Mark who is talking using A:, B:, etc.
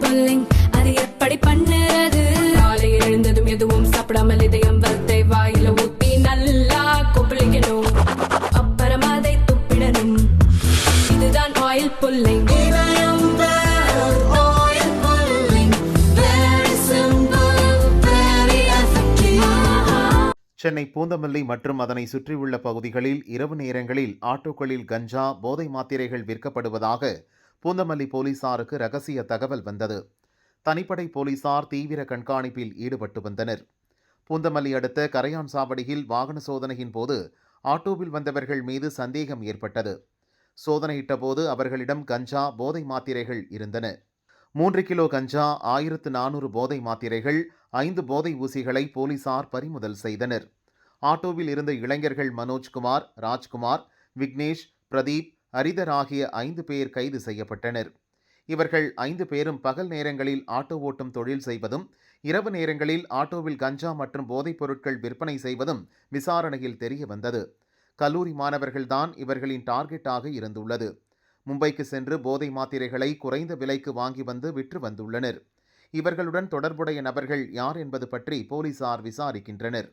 A: Pulling அது எப்படி பண்ணுறது? காலையில் எழுந்ததும் எதுவும் சாப்பிடாமல் இதயம் வளத்தை வாயில ஊத்தி நல்லா கொப்பளிக்கணும், அப்புறம் அதை துப்பிடணும். இதுதான் ஆயில் புல்லிங்.
B: சென்னை பூந்தமல்லி மற்றும் அதனை சுற்றியுள்ள பகுதிகளில் இரவு நேரங்களில் ஆட்டோக்களில் கஞ்சா, போதை மாத்திரைகள் விற்கப்படுவதாக பூந்தமல்லி போலீசாருக்கு ரகசிய தகவல் வந்தது. தனிப்படை போலீசார் தீவிர கண்காணிப்பில் ஈடுபட்டு வந்தனர். பூந்தமல்லி அடுத்த கரையான் சாவடியில் வாகன சோதனையின் போது ஆட்டோவில் வந்தவர்கள் மீது சந்தேகம் ஏற்பட்டது. சோதனையிட்ட போது அவர்களிடம் கஞ்சா, போதை மாத்திரைகள் இருந்தன. 3 கிலோ கஞ்சா, 1400 போதை மாத்திரைகள், 5 போதை ஊசிகளை போலீசார் பறிமுதல் செய்தனர். ஆட்டோவில் இருந்த இளைஞர்கள் மனோஜ்குமார், ராஜ்குமார், விக்னேஷ், பிரதீப், ஹரிதர் ஆகிய 5 பேர் கைது செய்யப்பட்டனர். இவர்கள் 5 பேரும் பகல் நேரங்களில் ஆட்டோ ஓட்டும் தொழில் செய்வதும், இரவு நேரங்களில் ஆட்டோவில் கஞ்சா மற்றும் போதைப் பொருட்கள் விற்பனை செய்வதும் விசாரணையில் தெரிய வந்தது. கல்லூரி மாணவர்கள்தான் இவர்களின் டார்கெட்டாக இருந்துள்ளது. மும்பைக்கு சென்று போதை மாத்திரைகளை குறைந்த விலைக்கு வாங்கி வந்து விற்று வந்துள்ளனர். இவர்களுடன் தொடர்புடைய நபர்கள் யார் என்பது பற்றி போலீசார் விசாரிக்கின்றனர்.